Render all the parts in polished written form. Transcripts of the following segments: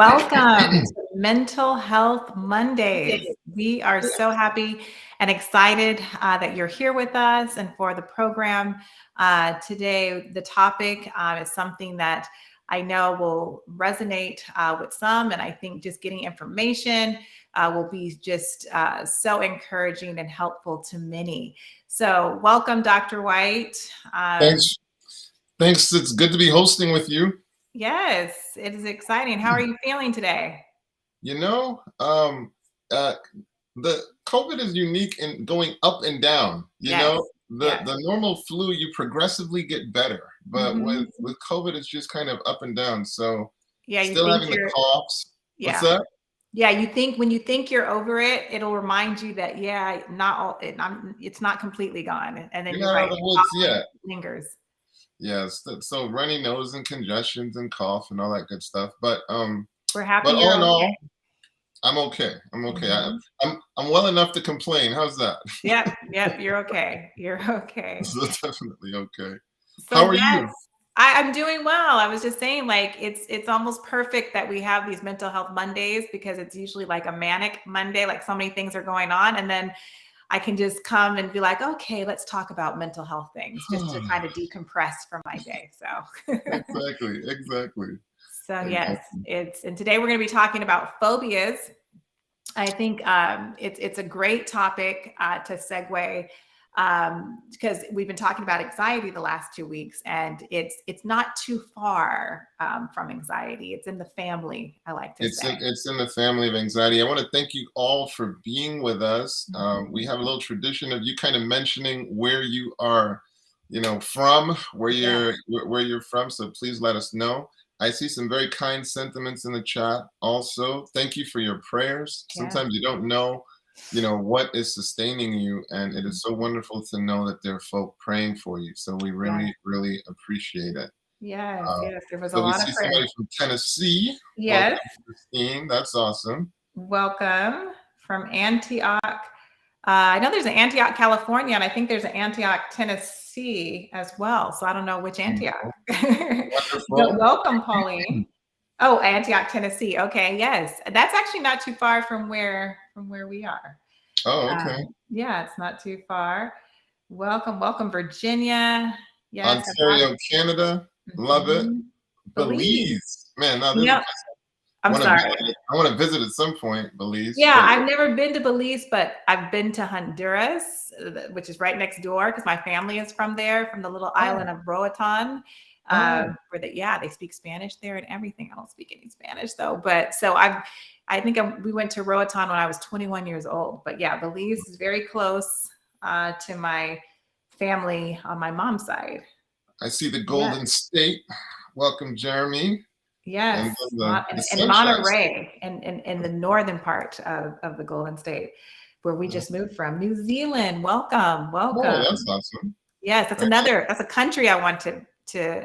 Welcome to Mental Health Mondays. We are so happy and excited that you're here with us and for the program. Today, the topic is something that I know will resonate with some, and I think just getting information will be just so encouraging and helpful to many. So welcome, Dr. White. Thanks. Thanks. It's good to be hosting with you. Yes, it is exciting. How are you feeling today? You know, uh, the COVID is unique in going up and down. Yes. The normal flu, you progressively get better, but Mhm. with COVID, it's just kind of up and down. So Yeah, you still think having the you're, coughs. What's yeah. that? Yeah, you think when you think you're over it, it'll remind you that, yeah, not all, it's not completely gone. And then You're you're not out right, of the it woods yet. lingers. Yes. So runny nose and congestions and cough and all that good stuff. We're happy But all you're in okay. all, I'm okay. I'm okay. Mhm. I'm well enough to complain. How's that? Yep, you're okay. You're okay. So definitely okay. So How are yes, you? I'm doing well. I was just saying, like, it's almost perfect that we have these mental health Mondays because it's usually like a manic Monday, like so many things are going on. And then I can just come and be like, okay, let's talk about mental health things just to kind of decompress from my day. So, Exactly. so yes, Exactly. and today we're going to be talking about phobias. I think it's a great topic to segue because we've been talking about anxiety the last 2 weeks, and it's not too far from anxiety. It's in the family, I like to say. It's in the family of anxiety. I want to thank you all for being with us. We Mhm. have a little tradition of you kind of mentioning where you are, from, Yes, where you're from. So please let us know. I see some very kind sentiments in the chat. Also, thank you for your prayers. yes. Sometimes you don't know, what is sustaining you, and it is so wonderful to know that there are folk praying for you. So we Yes, really, really appreciate it. yes, Uh, yes. There was a so we lot of see prayer. somebody from Tennessee. Welcome, Yes, Christine. That's awesome. welcome from Antioch. I know there's an Antioch, California, and I think there's an Antioch, Tennessee as well. So I don't know which Antioch. Wonderful. But Wonderful. welcome, Pauline. Oh, Antioch, Tennessee. Okay, yes, that's actually not too far from where we are. Oh, okay. Yeah, it's not too far. Welcome, Virginia. Yes, Ontario, Canada. Love it. mhm. Belize. Belize. Man, now You this is know, I'm want to sorry. visit. I want to visit at some point, Belize. Yeah, But I've never been to Belize, but I've been to Honduras, which is right next door because my family is from there, from the little oh, island of Roatan. oh, They speak Spanish there and everything. I don't speak any Spanish though, but we went to Roatan when I was 21 years old. But yeah, Belize is very close to my family on my mom's side. I see the Yeah. Golden State. Welcome, Jeremy. And Yes, then the and Sunshine State. Monterey, in the northern part of the Golden State, where we Mhm. just moved from. New Zealand, welcome, Oh, welcome. that's awesome. Yes, That's that's a country I want to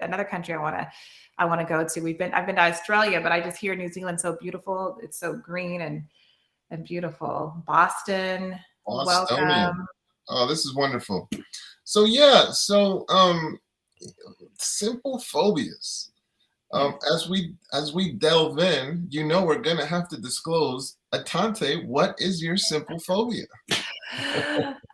another country I want to go to. I've been to Australia, but I just hear New Zealand so beautiful. It's so green and beautiful. Boston, Bostonian. welcome. Oh, this is wonderful. So yeah, simple phobias. Yes. As we delve in, we're gonna have to disclose. Atante, what is your simple phobia?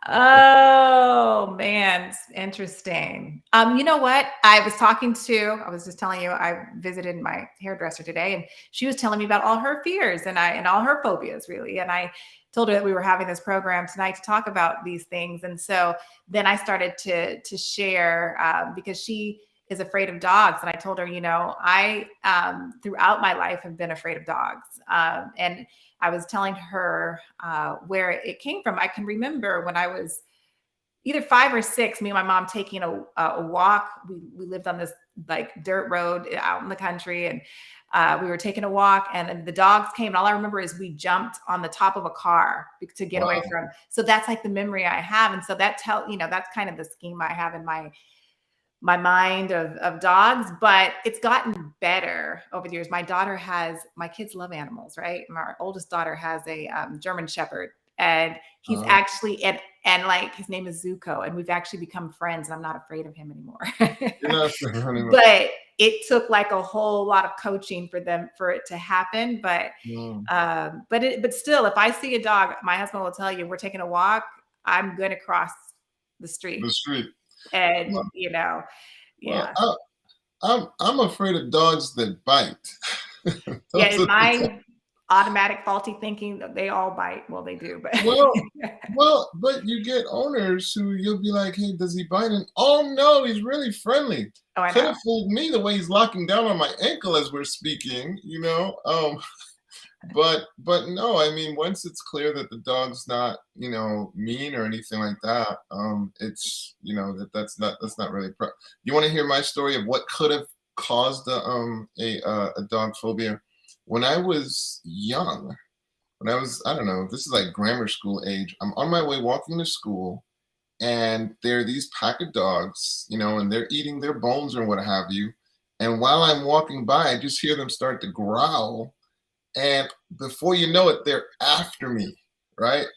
Oh man, it's interesting. You know what? I was just telling you, I visited my hairdresser today and she was telling me about all her fears and all her phobias really. And I told her that we were having this program tonight to talk about these things. And so then I started to share because she is afraid of dogs. And I told her, I throughout my life have been afraid of dogs. And I was telling her where it came from. I can remember when I was either 5 or 6, me and my mom taking a walk. We lived on this like dirt road out in the country, and we were taking a walk, and the dogs came. And all I remember is we jumped on the top of a car to get away Wow. from. So that's like the memory I have, and so that's kind of the scheme I have in my mind of dogs, but it's gotten better over the years. My kids love animals, right? My oldest daughter has a German Shepherd, and he's Uh, actually and like his name is Zuko, and we've actually become friends. And I'm not afraid of him anymore. you're not running. but it took like a whole lot of coaching for it to happen. Mm. But still, if I see a dog, my husband will tell you, we're taking a walk, I'm going to cross the The street. street. And, Well, well, yeah. I'm afraid of dogs that bite. Yeah. Those In are the my automatic faulty thinking, they all bite. Well, they do, but well, but you get owners who you'll be like, "Hey, does he bite?" And oh no, he's really friendly. oh, I Could know. have fooled me the way he's locking down on my ankle as we're speaking, but no, I mean, once it's clear that the dog's not, mean or anything like that, it's that's not really. You want to hear my story of what could have caused a dog phobia? When I was young. When I was, I don't know, this is like grammar school age. I'm on my way walking to school, and there are these pack of dogs, and they're eating their bones or what have you. And while I'm walking by, I just hear them start to growl. And before you know it, they're after me, right?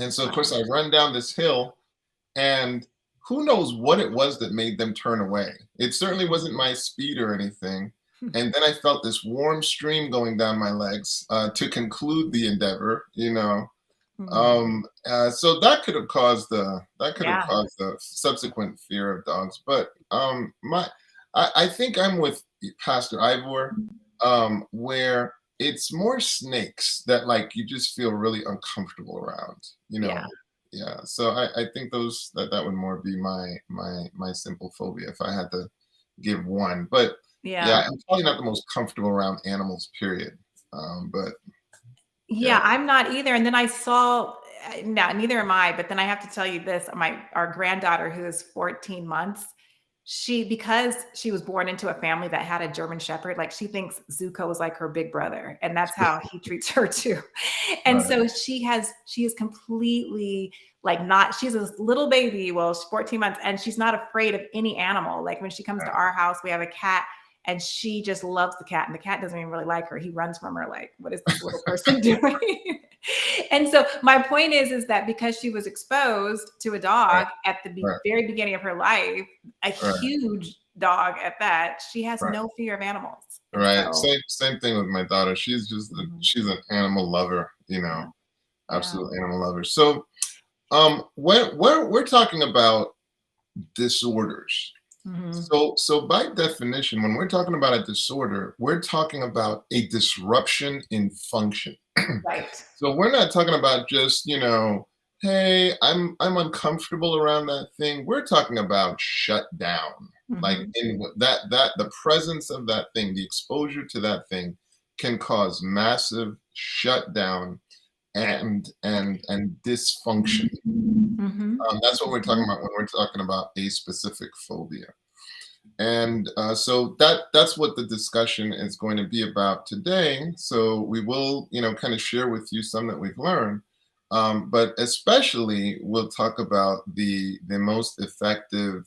And so, of course, Wow. I run down this hill, and who knows what it was that made them turn away. It certainly wasn't my speed or anything. And then I felt this warm stream going down my legs to conclude the endeavor. Mhm. So that could have caused Yeah. the subsequent fear of dogs. But I think I'm with Pastor Ivor, where it's more snakes that like you just feel really uncomfortable around. Yeah. Yeah. So I think that would more be my simple phobia if I had to give one. But yeah, Yeah. I'm probably not the most comfortable around animals, period. But yeah. Yeah, I'm not either. And then I saw, no, neither am I. But then I have to tell you this: our granddaughter, who is 14 months, because she was born into a family that had a German Shepherd, like she thinks Zuko was like her big brother, and that's how he treats her too. And Right. so she is completely like not. She's a little baby. Well, she's 14 months, and she's not afraid of any animal. Like when she comes to Yeah. our house, we have a cat, and she just loves the cat, and the cat doesn't even really like her. He runs from her like, what is this little person doing? And so my point is that because she was exposed to a Right. dog at the Right. very beginning of her life, a Right. huge dog at that, she has Right. no fear of animals. And Right. so, Same thing with my daughter. mhm, She's an animal lover, yeah, yeah. absolute animal lover. So when we're talking about disorders. Mhm. So by definition, when we're talking about a disorder, we're talking about a disruption in function. Right. So we're not talking about just, hey, I'm uncomfortable around that thing. We're talking about shut down. Like Mhm. in that the presence of that thing, the exposure to that thing can cause massive shutdown and dysfunction. Mhm. That's what we're talking about when we're talking about a specific phobia. And so that's what the discussion is going to be about today. So we will, kind of share with you some that we've learned, but especially we'll talk about the most effective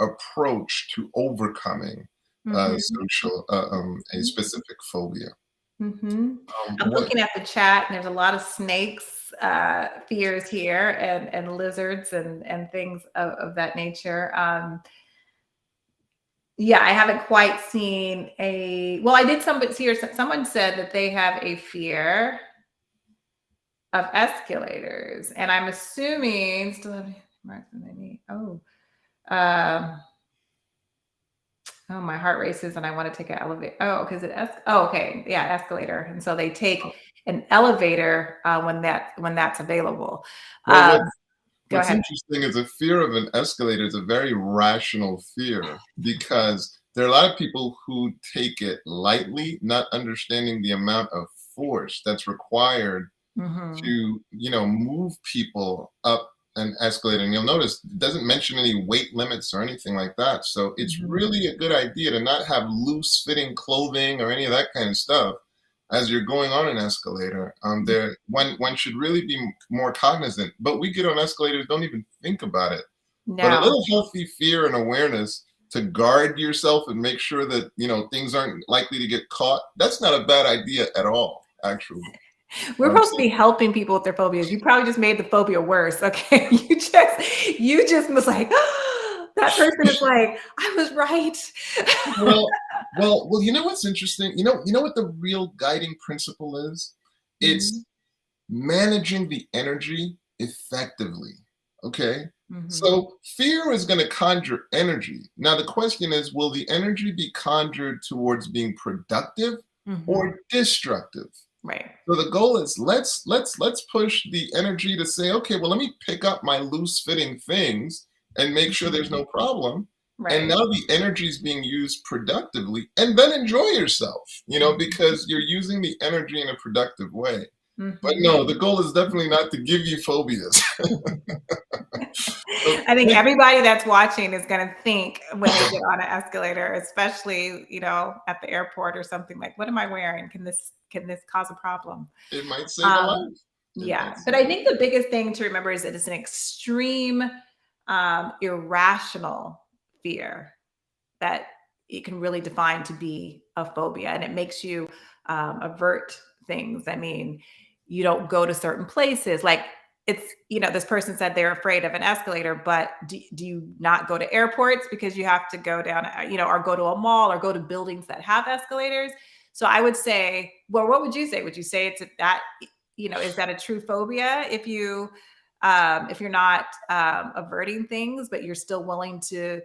approach to overcoming Mhm. social a specific phobia. Mhm. I'm What looking at the chat, and there's a lot of snakes fears here, and lizards and things of that nature. Yeah, I haven't quite seen well, I did somebody here. Someone said that they have a fear of escalators, and I'm assuming still have marks than they need. Um, oh, my heart races, and I want to take an elevator. Oh, because oh, okay, yeah, escalator, and so they take an elevator when that's available. well, Um, what go What's ahead. interesting is a fear of an escalator is a very rational fear because there are a lot of people who take it lightly, not understanding the amount of force that's required Hmm. to, move people up an escalator. And you'll notice it doesn't mention any weight limits or anything like that. So it's Hmm. really a good idea to not have loose fitting clothing or any of that kind of stuff as you're going on an escalator. There one should really be more cognizant, but we get on escalators, don't even think about it. But a No. little healthy fear and awareness to guard yourself and make sure that things aren't likely to get caught. That's not a bad idea at all, actually. We're supposed to be helping people with their phobias. You probably just made the phobia worse. Okay. You just was like, that person is like, I was right. Well, well. You know what's interesting? You know what the real guiding principle is? Mhm, It's managing the energy effectively. Okay. mhm, So fear is going to conjure energy. Now the question is, will the energy be conjured towards being productive mhm. or destructive? Right. So the goal is let's push the energy to say, okay, well, let me pick up my loose fitting things and make sure there's Mhm. no problem. And Right. now the energy is being used productively, and then enjoy yourself, Mhm, because you're using the energy in a productive way. But mhm. no, the goal is definitely not to give you phobias. So I think take everybody that's watching is gonna think when they get on an escalator, especially, at the airport or something like, "What am I wearing? Can this cause a problem?" it might save a Um, life. It yeah, might but save I a think life. the biggest thing to remember is that it's an extreme, irrational fear that it can really define to be a phobia, and it makes you avert things. I mean, you don't go to certain places. Like this person said they're afraid of an escalator, but do you not go to airports because you have to go down, or go to a mall or go to buildings that have escalators? So I would say, well, what would you say? Would you say is that a true phobia if you're not averting things, but you're still willing to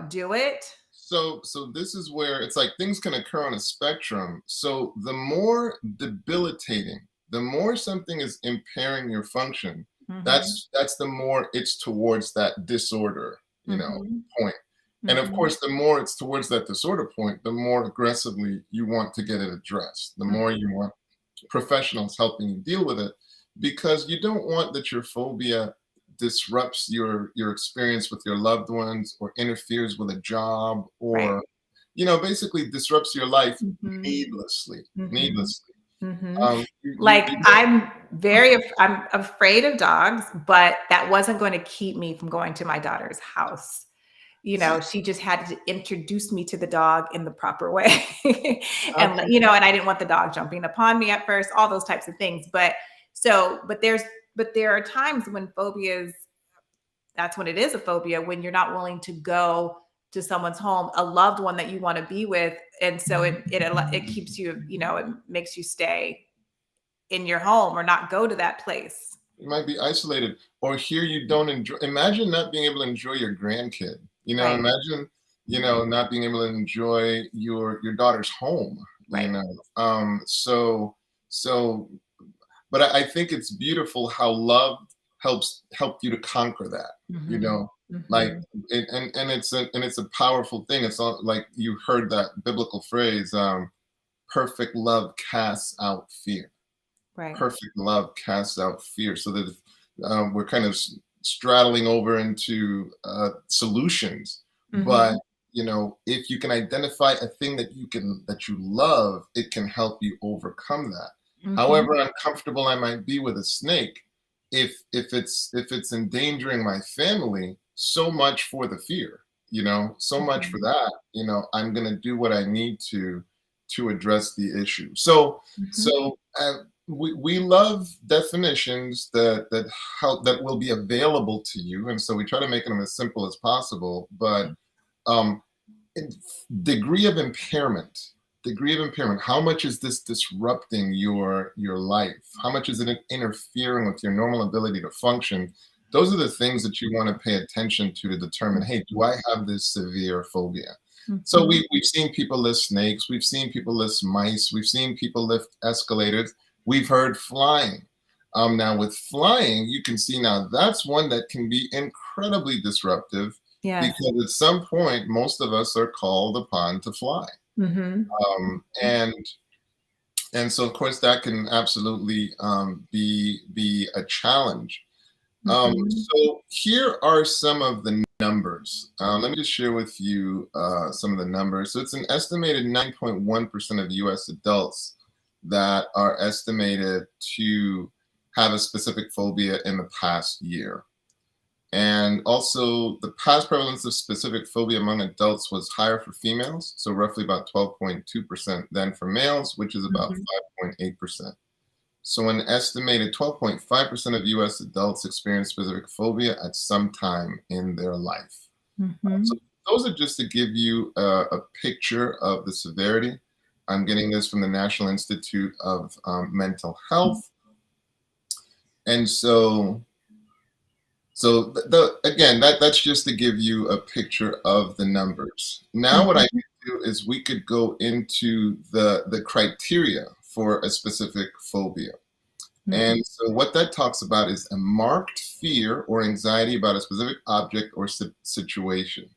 do it. So this is where it's like things can occur on a spectrum. So the more debilitating, the more something is impairing your function, Mhm, that's the more it's towards that disorder, mhm, point. And of mhm, course, the more it's towards that disorder point, the more aggressively you want to get it addressed, the more you mhm. want professionals helping you deal with it, because you don't want that your phobia disrupts your experience with your loved ones or interferes with a job Right. or basically disrupts your life Mhm, needlessly. mhm, Needlessly. mhm. Like, You don't. I'm afraid of dogs, but that wasn't going to keep me from going to my daughter's house. She just had to introduce me to the dog in the proper way. And, Okay. and I didn't want the dog jumping upon me at first, all those types of things. But there are times when phobias, that's when it is a phobia, when you're not willing to go to someone's home, a loved one that you want to be with. And so it keeps you, it makes you stay in your home or not go to that place. You might be isolated, or here you don't enjoy. Imagine not being able to enjoy your grandkid. Right. Imagine, not being able to enjoy your daughter's home. Right. So, but I think it's beautiful how love helped you to conquer that. You Mhm. know, like, Mhm. and it's a powerful thing. It's all like you heard that biblical phrase, "Perfect love casts out fear." Right. Perfect love casts out fear. So that we're kind of straddling over into solutions, but Mhm. if you can identify a thing that you love, it can help you overcome that. Mhm. However uncomfortable I might be with a snake, if it's endangering my family, so much for the fear, so much for Mhm. that. I'm going to do what I need to address the issue. So we love definitions that help, that will be available to you, and so we try to make them as simple as possible. But um, in- degree of impairment, how much is this disrupting your life? How much is it interfering with your normal ability to function? Those are the things that you want to pay attention to determine, hey, do I have this severe phobia? So Mhm. we've seen people lift snakes, we've seen people lift mice, we've seen people lift escalators, we've heard flying. Now with flying, you can see now that's one that can be incredibly disruptive, Yes. because at some point most of us are called upon to fly. Mhm. And so of course that can absolutely be a challenge. Mhm. So here are some of the numbers. Let me just share with you some of the numbers. So it's an estimated 9.1% of US adults that are estimated to have a specific phobia in the past year. And also, the past prevalence of specific phobia among adults was higher for females, so roughly about 12.2%, than for males, which is about Mhm. 5.8%. So, an estimated 12.5% of US adults experience specific phobia at some time in their life. So Mhm. those are just to give you a picture of the severity. I'm getting this from the National Institute of Mental Health. And again, that's just to give you a picture of the numbers. Now, what I Mhm. could do is we could go into the criteria for a specific phobia. Mhm. And so, what that talks about is a marked fear or anxiety about a specific object or situation.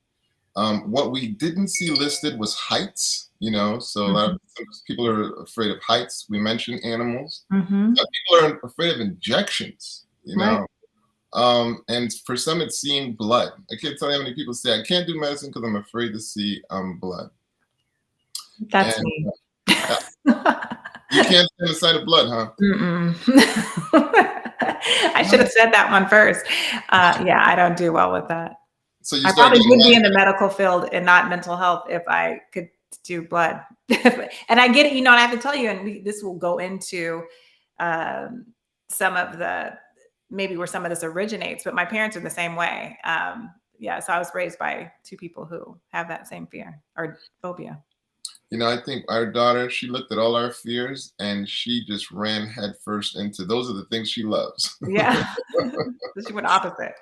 What we didn't see listed was heights. So a lot of Mhm. people are afraid of heights. We mentioned animals. Mhm. Some people are afraid of injections. Right. And for some, it's seeing blood. I can't tell you how many people say I can't do medicine because I'm afraid to see blood. That's And me. uh, you can't stand the sight of blood, huh? Mm-mm. I should What? have said that one first. Yeah, I don't do well with that. So you I start probably getting would be mad. in the medical field and not mental health if I could do blood. And I get it, and I have to tell you, and this will go into um, some of the maybe where some of this originates, but my parents are the same way. Yeah, so I was raised by two people who have that same fear or phobia. I think our daughter, she looked at all our fears and she just ran headfirst into those are the things she loves. Yeah. So she went opposite.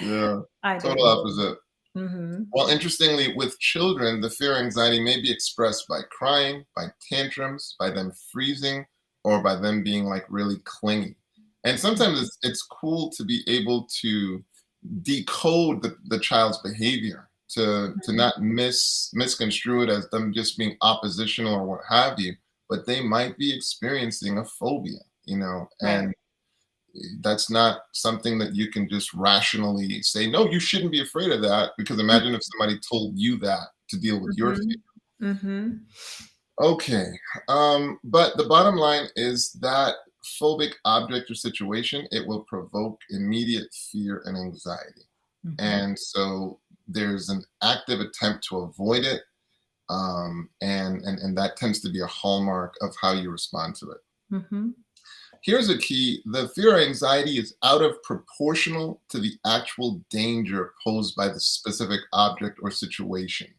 Yeah, I total did. opposite. Hmm. Well, interestingly, with children, the fear anxiety may be expressed by crying, by tantrums, by them freezing, or by them being like really clingy. And sometimes it's cool to be able to decode the child's behavior, to not misconstrue it as them just being oppositional or what have you, but they might be experiencing a phobia, Right. and that's not something that you can just rationally say, no, you shouldn't be afraid of that, because imagine if somebody told you that to deal with your fear. Mhm. Mhm. Okay. But the bottom line is that phobic object or situation, it will provoke immediate fear and anxiety. Mhm. And so there's an active attempt to avoid it. And that tends to be a hallmark of how you respond to it. Mhm. Here's a key: the fear or anxiety is out of proportional to the actual danger posed by the specific object or situation.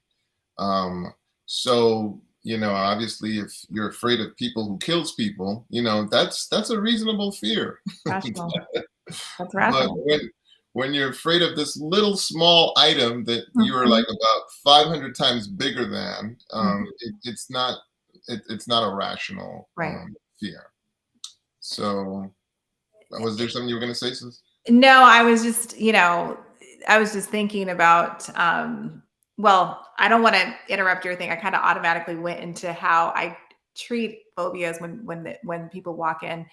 Um, so, obviously, if you're afraid of people who kills people, that's a reasonable fear. Rational. That's But rational. when you're afraid of this little small item that you're Mhm. like about 500 times bigger than, Mhm. it's not a rational Right. fear. So, was there something you were going to say, sis? No, I was just thinking about, well, I don't want to interrupt your thing. I kind of automatically went into how I treat phobias when people walk in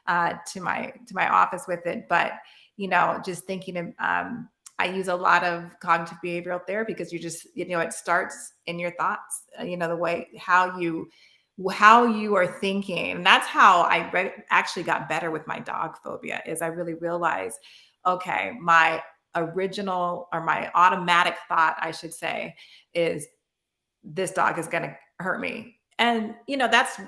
to my office with it. But just thinking of, I use a lot of cognitive behavioral therapy because it starts in your thoughts. The way how you are thinking, and that's how I actually got better with my dog phobia. Is I really realized, okay, my original or my automatic thought, I should say, is this dog is going to hurt me. And that's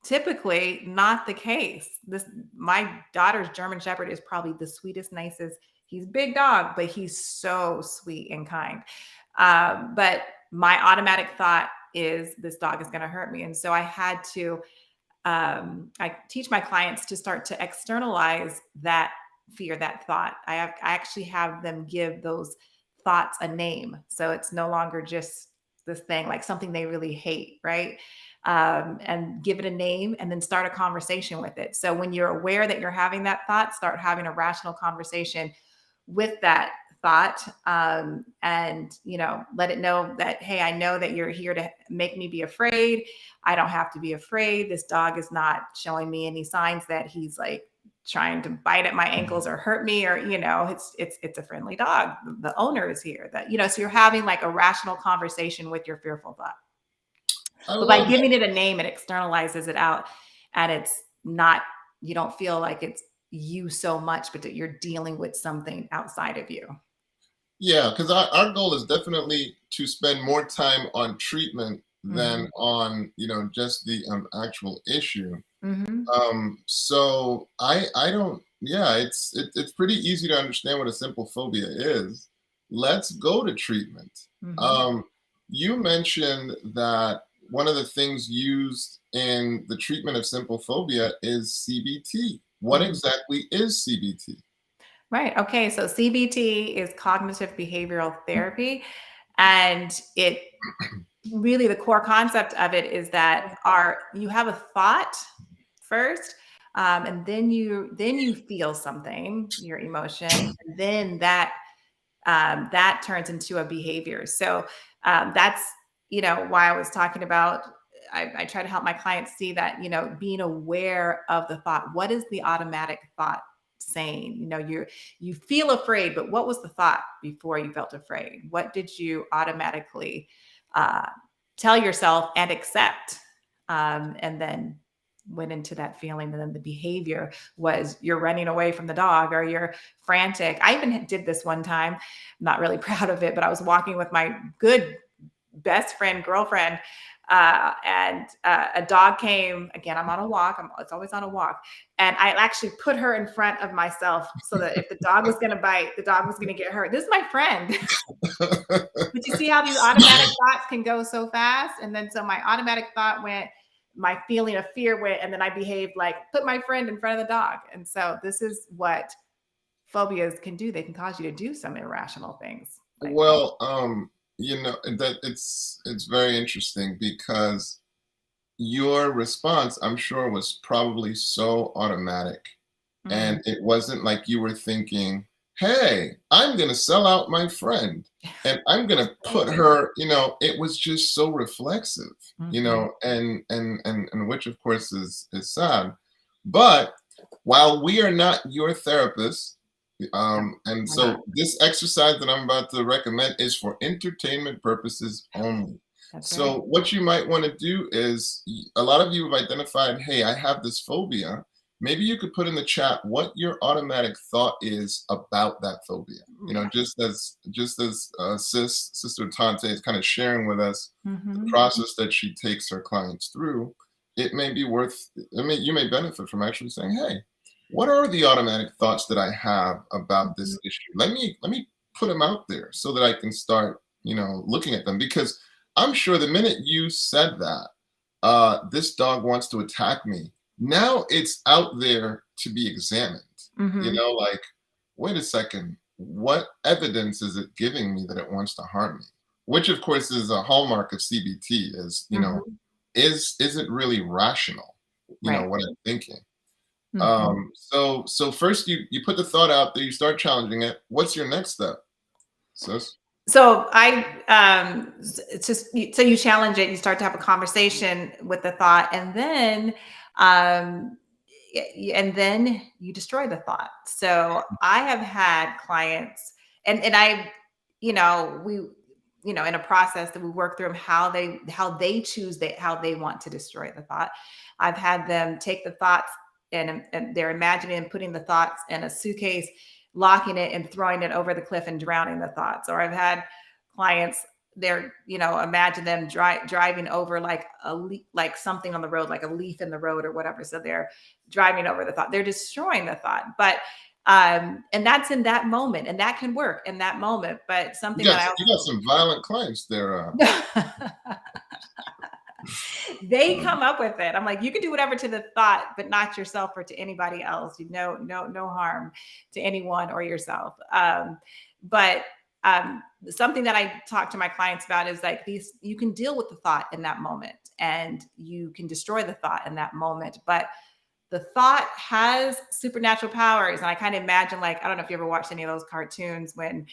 typically not the case. This My daughter's German Shepherd is probably the sweetest, nicest. He's a big dog, but he's so sweet and kind. But my automatic thought is this dog is going to hurt me, and so I had to. I teach my clients to start to externalize that fear, that thought. I actually have them give those thoughts a name, so it's no longer just this thing like something they really hate, right? And give it a name, and then start a conversation with it. So when you're aware that you're having that thought, start having a rational conversation with that thought, and let it know that, hey, I know that you're here to make me be afraid. I don't have to be afraid. This dog is not showing me any signs that he's like trying to bite at my ankles or hurt me, or it's a friendly dog. The owner is here. So you're having like a rational conversation with your fearful thought. I But by love that. giving it a name, it externalizes it out, and it's not, you don't feel like it's you so much, but that you're dealing with something outside of you. Yeah, because our goal is definitely to spend more time on treatment than Mhm. on, just the actual issue. Mhm. So I don't, yeah, it's pretty easy to understand what a simple phobia is. let's go to treatment. Mhm. Um, you mentioned that one of the things used in the treatment of simple phobia is CBT. What Mhm. exactly is CBT? Right. Okay. So CBT is cognitive behavioral therapy. And it really, the core concept of it is that you have a thought first, and then you feel something, your emotion, and then that turns into a behavior. So that's why I was talking about. I try to help my clients see that being aware of the thought. What is the automatic thought saying? You feel afraid, but what was the thought before you felt afraid? What did you automatically uh, tell yourself and accept, and then went into that feeling, and then the behavior was you're running away from the dog or you're frantic. I even did this one time, not really proud of it, but I was walking with my good best friend, girlfriend, and a dog came. Again, I'm on a walk. It's always on a walk. And I actually put her in front of myself so that if the dog was going to bite, the dog was going to get hurt. This is my friend. But you see how these automatic thoughts can go so fast? And then so my automatic thought went, my feeling of fear went, and then I behaved like put my friend in front of the dog. And so this is what phobias can do. They can cause you to do some irrational things. Like, Well, that it's very interesting because your response, I'm sure, was probably so automatic. mm, And it wasn't like you were thinking, hey, I'm going to sell out my friend and I'm going to put her, it was just so reflexive, mhm, and which of course is sad. But while we are not your therapist, no, and we're not. so this exercise that I'm about to recommend is for entertainment purposes only. That's right. So what you might want to do is a lot of you have identified, hey, I have this phobia. Maybe you could put in the chat what your automatic thought is about that phobia. Right. Just as Sister Tante is kind of sharing with us the Mhm, process that she takes her clients through, it may be worth. I mean, you may benefit from actually saying, "Hey, what are the automatic thoughts that I have about mhm, this issue? Let me put them out there so that I can start, looking at them." Because I'm sure the minute you said that, this dog wants to attack me. Now it's out there to be examined. mhm, Like, wait a second, what evidence is it giving me that it wants to harm me? Which, of course, is a hallmark of CBT. mhm. Is it really rational? Right. What I'm thinking. Mhm. So first you put the thought out there, you start challenging it. What's your next step, sis? So it's just so you challenge it, you start to have a conversation with the thought, and then um, you destroy the thought. So I have had clients, and I, we, in a process that we work through 'em how they choose how they want to destroy the thought. I've had them take the thoughts, and they're imagining and putting the thoughts in a suitcase, locking it and throwing it over the cliff and drowning the thoughts. Or I've had clients, they're, imagine them driving over like like something on the road, like a leaf in the road or whatever. So they're driving over the thought. They're destroying the thought. But and that's in that moment, and that can work in that moment. But You something got that you got some violent clients there. I they Um, come up with it. I'm like, you can do whatever to the thought, but not yourself or to anybody else. No harm to anyone or yourself. But something that I talk to my clients about is like these, you can deal with the thought in that moment and you can destroy the thought in that moment. But the thought has supernatural powers. And I kind of imagine, like, I don't know if you ever watched any of those cartoons when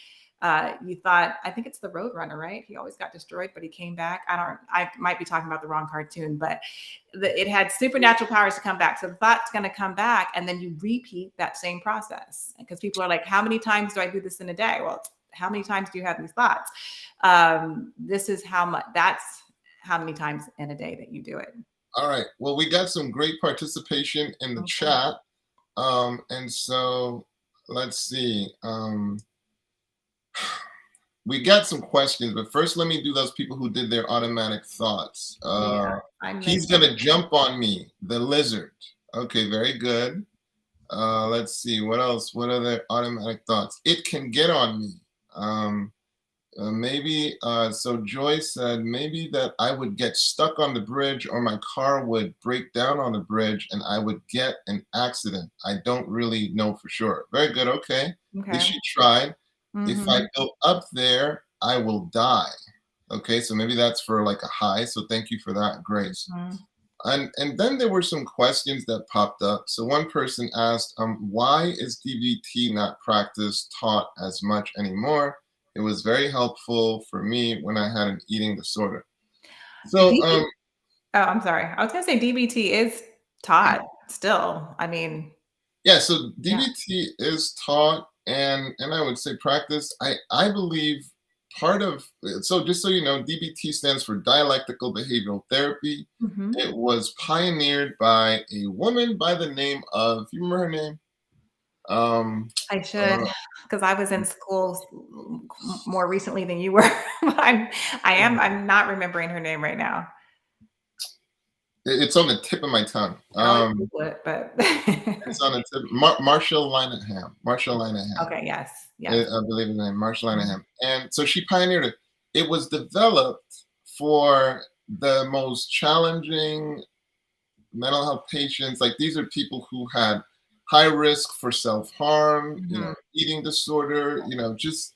you thought, I think it's the Roadrunner, right? He always got destroyed, but he came back. I might be talking about the wrong cartoon, but it had supernatural powers to come back. So the thought's going to come back, and then you repeat that same process. Because people are like, how many times do I do this in a day? Well, how many times do you have these thoughts? This is how much, that's how many times in a day that you do it. all right. Well, we got some great participation in the Okay. chat. And so let's see. We got some questions, but first let me do those people who did their automatic thoughts. Yeah, I He's missed gonna it. jump on me, the lizard. Okay, very good. Let's see, what else? What other automatic thoughts? It can get on me. So Joy said maybe that I would get stuck on the bridge or my car would break down on the bridge and I would get an accident. I don't really know for sure. Very good. Okay. At least Okay. she tried. If I Mhm. go up there, I will die. Okay. So maybe that's for like a high. So thank you for that, Grace. Mhm. And then there were some questions that popped up. So one person asked, why is DBT not practiced, taught as much anymore? It was very helpful for me when I had an eating disorder. So DB Oh, I'm sorry. I was gonna say DBT is taught still. I mean, yeah, so yeah. DBT is taught and I would say practice. I believe part of so just so you know, DBT stands for dialectical behavioral therapy. Mhm. It was pioneered by a woman by the name of, you remember her name? Um, I should, uh, because I was in school more recently than you were. I'm not remembering her name right now. it's on the tip of my tongue. I could always Google it, but It's on the tip. Marshall Linehan. Marshall Linehan. okay, yes, I yes. believe in the name, Marshall Mhm, Linehan. And so she pioneered it. It was developed for the most challenging mental health patients. Like these are people who had high risk for self-harm, mhm, eating disorder, just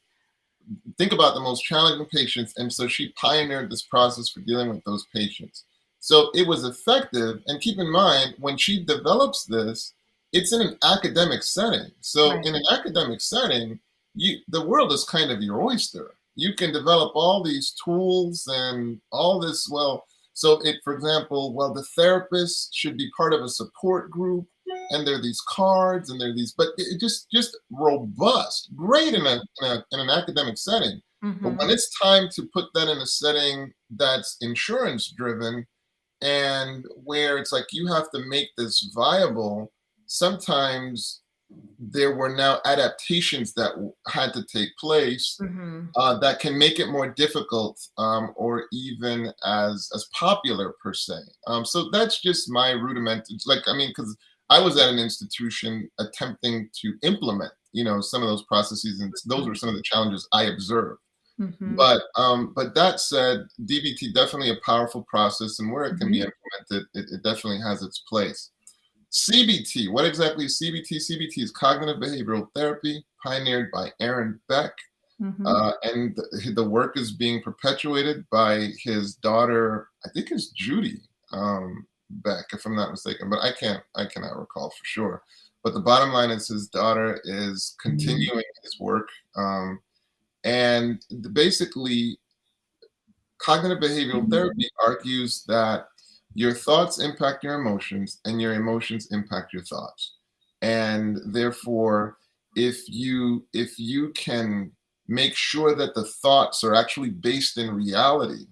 think about the most challenging patients. And so she pioneered this process for dealing with those patients. So it was effective. And keep in mind, when she develops this, it's in an academic setting. So right. in an academic setting, the world is kind of your oyster. You can develop all these tools and all this. Well, so for example, well, the therapist should be part of a support group, and there are these cards, and there are these, but it just robust, great in an academic setting. But when Mhm, it's time to put that in a setting that's insurance driven and where it's like you have to make this viable, sometimes there were now adaptations that had to take place mhm. that can make it more difficult or even as popular per se. So that's just my rudiment. It's like, I mean, because I was at an institution attempting to implement, some of those processes, and those were some of the challenges I observed. Mhm, But that said, DBT definitely a powerful process, and where it can be mhm, implemented, it definitely has its place. CBT, what exactly is CBT? CBT is cognitive behavioral therapy, pioneered by Aaron Beck, mhm. and the work is being perpetuated by his daughter, I think it's Judy Beck, if I'm not mistaken, but I cannot recall for sure. But the bottom line is his daughter is continuing his work, and basically, cognitive behavioral therapy argues that your thoughts impact your emotions, and your emotions impact your thoughts, and therefore, if you can make sure that the thoughts are actually based in reality,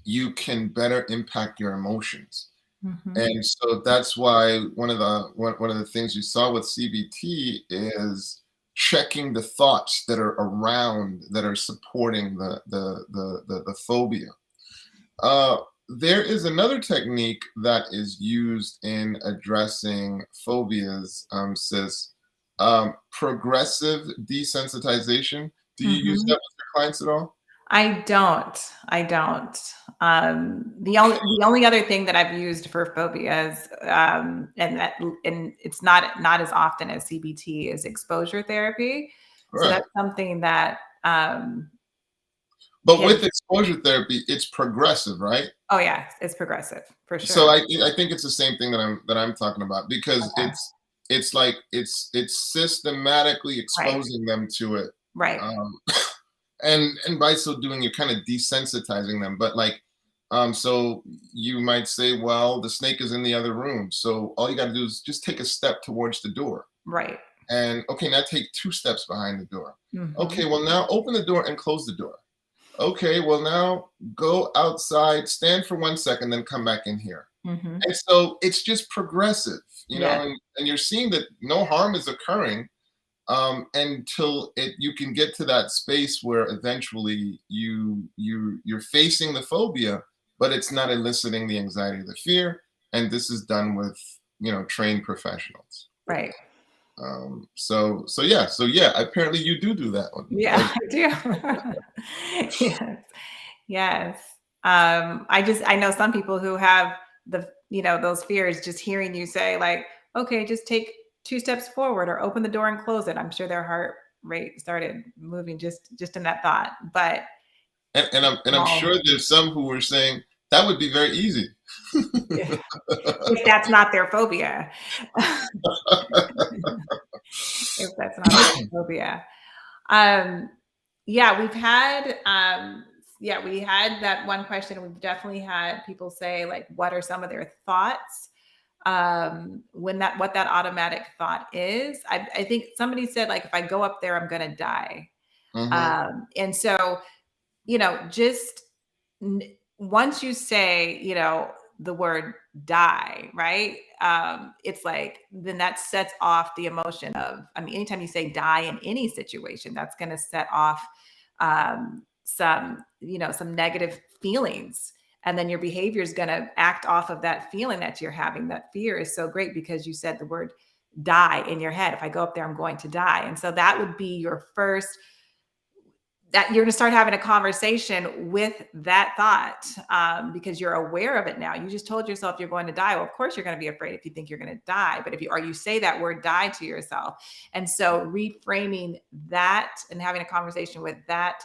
you can better impact your emotions. Mhm. And so that's why one of the things you saw with CBT is checking the thoughts that are around, that are supporting the phobia. Uh, there is another technique that is used in addressing phobias, sis. Progressive desensitization. Do you use that Mhm. with your clients at all? I don't. I don't. The only other thing that I've used for phobias, and it's not as often as CBT, is exposure therapy. So Right. that's something that But can. with exposure therapy, it's progressive, right? Oh yeah, it's progressive for So sure. I think it's the same thing that I'm talking about, because Okay. it's like it's systematically Right. exposing them to it. Right. Um, and by so doing, you're kind of desensitizing them. But like, so you might say, well, the snake is in the other room, so all you got to do is just take a step towards the door. Right. And okay, now take two steps behind the door. Mhm. Okay, well, now open the door and close the door. Okay, well, now go outside, stand for 1 second, then come back in here. Mhm. And so it's just progressive, Yeah. and you're seeing that no harm is occurring, until you can get to that space where eventually you're facing the phobia, but it's not eliciting the anxiety or the fear. And this is done with trained professionals. Right. So yeah, apparently you do that one. Yeah, I do. Yes. Yes. I know some people who have those fears just hearing you say like, okay, just take 2 steps forward or open the door and close it. I'm sure their heart rate started moving just in that thought. But And I'm sure small, there's some who were saying that would be very easy. if that's not their phobia. If that's not their phobia. Um, yeah, we had that one question. We've definitely had people say like, what are some of their thoughts? When that what that automatic thought is. I think somebody said like, if I go up there, I'm gonna die. Hmm. And so just once you say, the word die, right? It's like, then that sets off the emotion of, I mean, anytime you say die in any situation, that's going to set off some negative feelings. And then your behavior is going to act off of that feeling that you're having. That fear is so great because you said the word die in your head. If I go up there, I'm going to die. And so that would be your first that you're going to start having a conversation with that thought because you're aware of it now. You just told yourself you're going to die. Well, of course you're going to be afraid if you think you're going to die. But if you say that word die to yourself, and so reframing that and having a conversation with that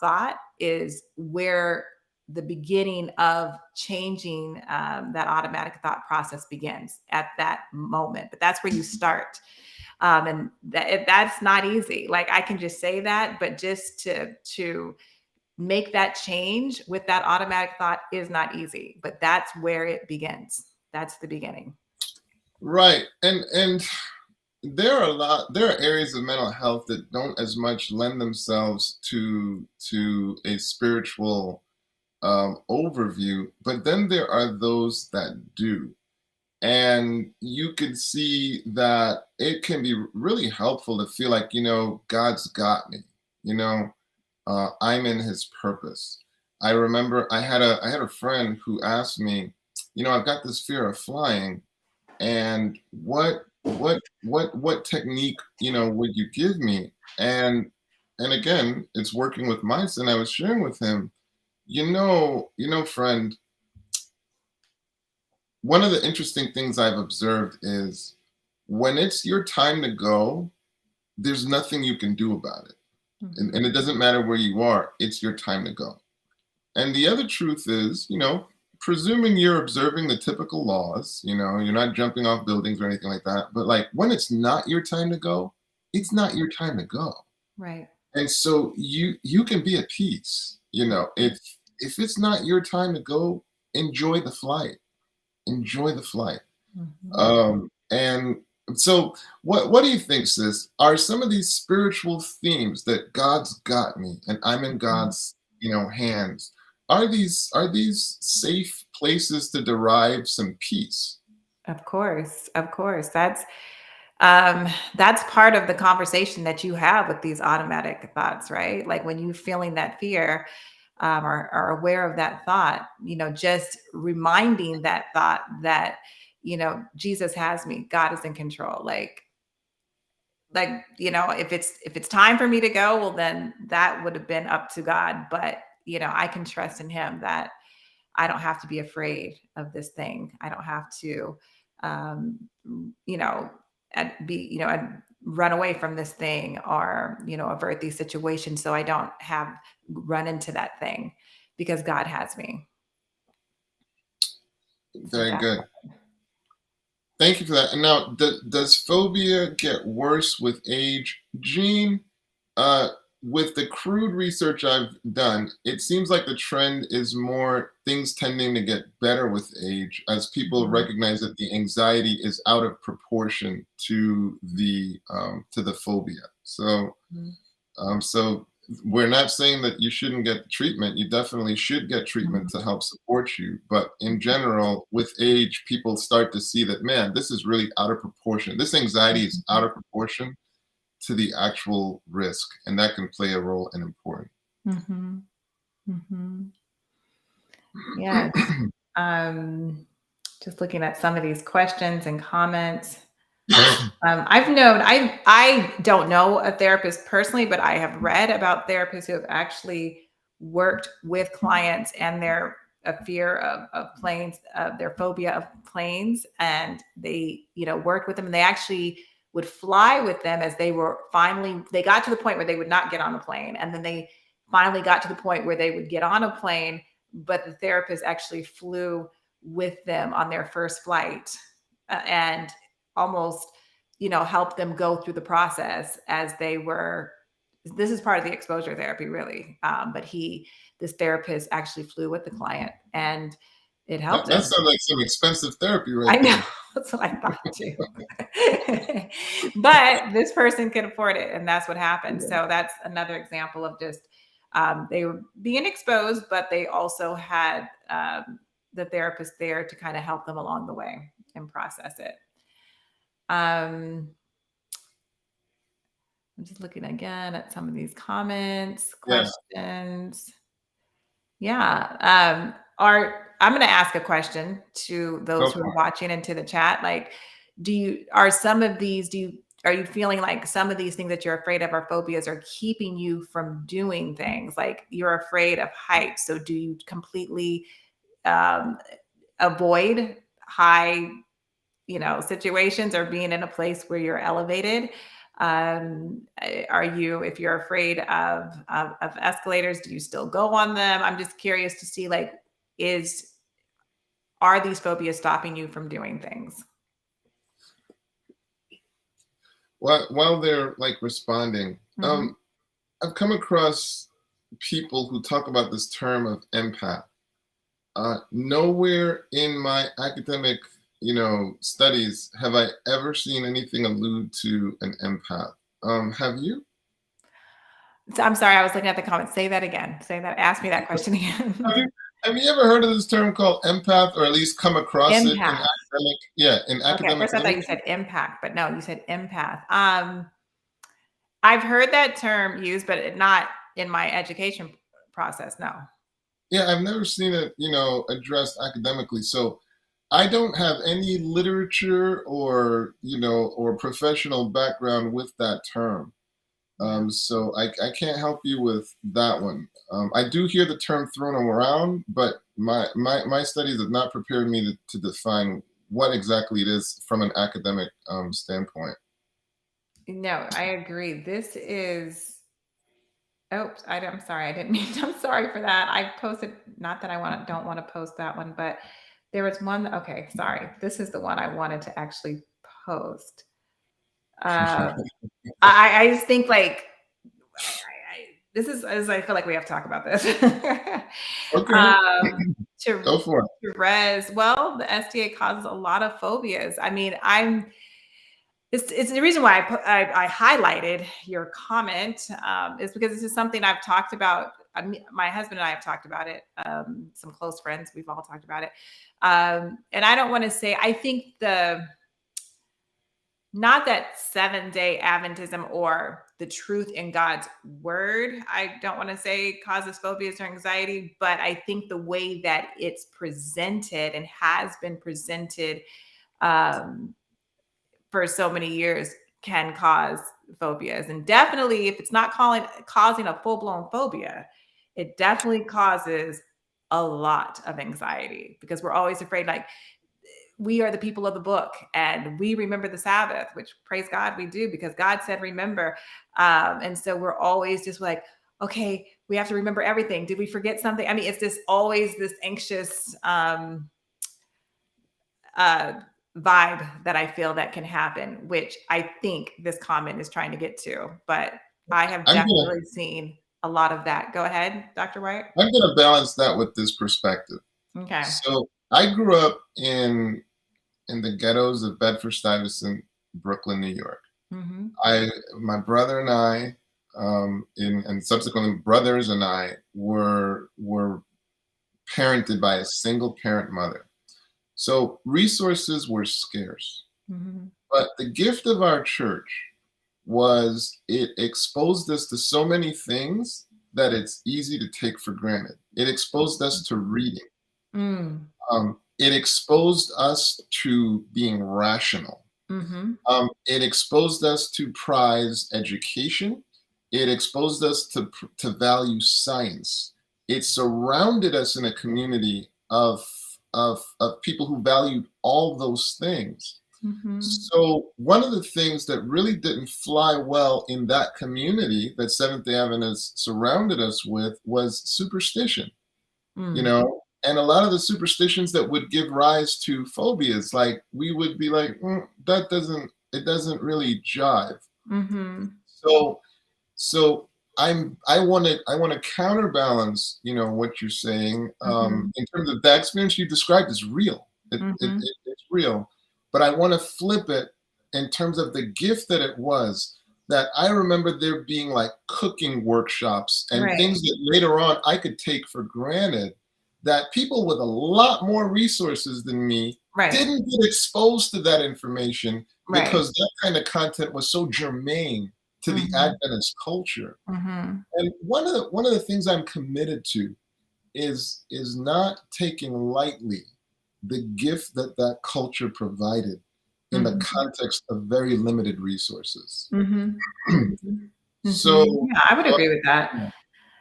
thought is where the beginning of changing that automatic thought process begins at that moment. But that's where you start. And that's not easy. Like I can just say that, but just to make that change with that automatic thought is not easy. But that's where it begins. That's the beginning. Right. And there are areas of mental health that don't as much lend themselves to a spiritual overview, but then there are those that do. And you could see that it can be really helpful to feel like, God's got me, you know, I'm in his purpose. I remember I had a friend who asked me, I've got this fear of flying, and what technique, would you give me? And again, it's working with mice, and I was sharing with him, friend, one of the interesting things I've observed is when it's your time to go, there's nothing you can do about it. And Mhm. it doesn't matter where you are, it's your time to go. And the other truth is, presuming you're observing the typical laws, you're not jumping off buildings or anything like that. But like when it's not your time to go, it's not your time to go. Right. And so you can be at peace. If it's not your time to go, enjoy the flight. Enjoy the flight. Mhm. And so what do you think, sis? Are some of these spiritual themes that God's got me and I'm in Mhm. God's, hands, are these safe places to derive some peace? Of course. Of course. That's part of the conversation that you have with these automatic thoughts, right? Like when you feeling that fear, or are aware of that thought, just reminding that thought that, Jesus has me, God is in control. If it's time for me to go, well, then that would have been up to God. But, I can trust in him that I don't have to be afraid of this thing. I don't have to, um, you know, and run away from this thing or, avert these situations so I don't have run into that thing because God has me. So Very that, good. Thank you for that. And now, does phobia get worse with age? Gene, uh, with the crude research I've done, it seems like the trend is more things tending to get better with age as people Mhm, recognize that the anxiety is out of proportion to the phobia. mhm, So we're not saying that you shouldn't get treatment. You definitely should get treatment to mhm, help support you. But in mhm, general, with age, people start to see that, man, this is really out of proportion. This anxiety is out mhm, of proportion to the actual risk, and that can play a role and important. mhm, mhm. Yes. Um, just looking at some of these questions and comments. I've known I don't know a therapist personally, but I have read about therapists who have actually worked with clients and their a fear of planes, their phobia of planes, and they worked with them, and they actually would fly with them as they got to the point where they would not get on the plane, and then they finally got to the point where they would get on a plane, but the therapist actually flew with them on their first flight, and almost help them go through the process as they were. This is part of the exposure therapy, really. But this therapist actually flew with the client, and it helped That him. sounds like some expensive therapy right I know. there. That's what I thought too. But this person could afford it, and that's what happened. Yeah. So that's another example of just they were being exposed, but they also had the therapist there to kind of help them along the way and process it. Um, I'm just looking again at some of these comments, Yeah. questions. Yeah. I'm going to ask a question to Go those who for are it. watching and to the chat. Like, are some of these, are you feeling like some of these things that you're afraid of or phobias are keeping you from doing things? Like you're afraid of heights. So do you completely um, avoid high situations or being in a place where you're elevated? Are you, if you're afraid of escalators, do you still go on them? I'm just curious to see, like, is are these phobias stopping you from doing things? While they're like responding, Hmm. I've come across people who talk about this term of empath. Nowhere in my academic, studies have I ever seen anything allude to an empath. Have you? So, I'm sorry, I was looking at the comments. Say that again. Say that. Ask me that question Have again. you, have you ever heard of this term called empath, or at least come across it in Empath. academic? Yeah, in Okay. At academic first, I thought you literature. said impact, but no, you said empath. I've heard that term used, but not in my education process. No. Yeah, I've never seen it, addressed academically. So I don't have any literature or professional background with that term. Yeah. So I can't help you with that one. I do hear the term thrown around, but my studies have not prepared me to define what exactly it is from an academic standpoint. No, I agree. This is, oops, I'm sorry. I didn't mean, I'm sorry for that. I posted, not that don't want to post that one, but there was one. Okay. Sorry. This is the one I wanted to actually post. Uh, I just think like, this is, as I feel like we have to talk about this. Okay, um, to, go for it. to res, well, the STA causes a lot of phobias. I mean, it's the reason why I highlighted your comment, is because this is something I've talked about. My husband and I have talked about it. Some close friends, we've all talked about it. And I don't want to say, I think not that 7-day Adventism or the truth in God's word, I don't want to say causes phobias or anxiety, but I think the way that it's presented and has been presented, um, for so many years can cause phobias. And definitely, if it's not causing a full-blown phobia, it definitely causes a lot of anxiety because we're always afraid, like, we are the people of the book and we remember the Sabbath, which praise God we do because God said remember. And so we're always just like, okay, we have to remember everything. Did we forget something? I mean, it's just always this anxious uh, vibe that I feel that can happen, which I think this comment is trying to get to. But I have I'm gonna definitely seen a lot of that. Go ahead, Dr. White. I'm gonna balance that with this perspective. Okay. So I grew up in the ghettos of Bedford-Stuyvesant, Brooklyn, New York. Hmm. My brother and I, and subsequently brothers and I were parented by a single parent mother. So resources were scarce. Hmm. But the gift of our church was it exposed us to so many things that it's easy to take for granted. It exposed us to reading. Mm. It exposed us to being rational. Mhm. It exposed us to prize education. It exposed us to value science. It surrounded us in a community of people who valued all those things. Mhm. So one of the things that really didn't fly well in that community that Seventh-day Adventists surrounded us with was superstition, Mm. and a lot of the superstitions that would give rise to phobias, like we would be like, that it doesn't really jive. Mhm. So so I want to counterbalance, what you're saying, Mhm. in terms of that experience you described is real. Mhm. It's real, but I want to flip it in terms of the gift that it was. That I remember there being like cooking workshops and Right. things that later on I could take for granted. That people with a lot more resources than me Right. didn't get exposed to that information Right. because that kind of content was so germane to the Mhm. Adventist culture. Mhm. And one of the things I'm committed to is not taking lightly the gift that that culture provided in the Mhm. context of very limited resources. Mhm. Mhm. Mhm. So, Yeah, I would so agree with that.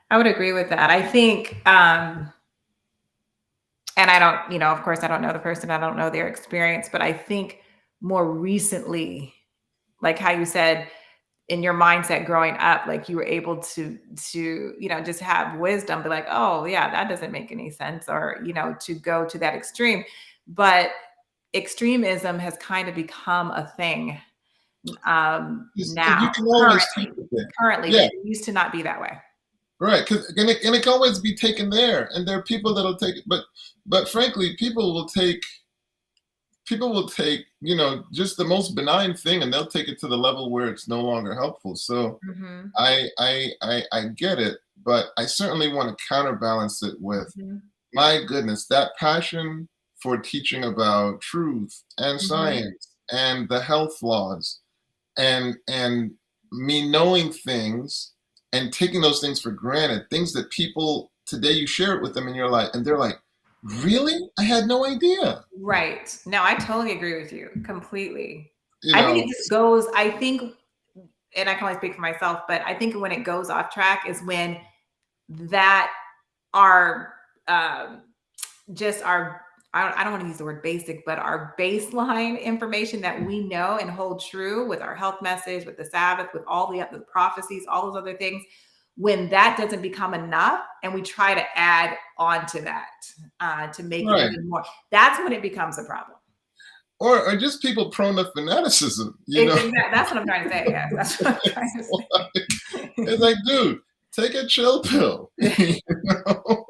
I would agree with that. I think, and I don't, of course, I don't know the person, I don't know their experience, but I think more recently, like how you said, in your mindset growing up, like you were able to just have wisdom, be like, oh yeah, that doesn't make any sense, or to go to that extreme. But extremism has kind of become a thing you now, can always take currently, it there. currently, but Yeah, it used to not be that way. right. And it can always be taken there, and there are people that'll take it, but frankly, people will take just the most benign thing, and they'll take it to the level where it's no longer helpful. So Hmm. I get it, but I certainly want to counterbalance it with, Hmm. my goodness, that passion for teaching about truth and Hmm. science and the health laws, and me knowing things and taking those things for granted, things that people today you share it with them and you're like, and they're like, really? I had no idea. Right. No, I totally agree with you completely. You I think it know, just goes, I think, and I can only speak for myself, but I think when it goes off track is when that our um, just our I don't want to use the word basic, but our baseline information that we know and hold true with our health message, with the Sabbath, with all the other prophecies, all those other things, when that doesn't become enough and we try to add on to that to make it right. even more, that's when it becomes a problem. Or just people prone to fanaticism, you know? That's what I'm trying to say. Yes, that's what I'm trying to It's say. like, dude, take a chill pill. You know?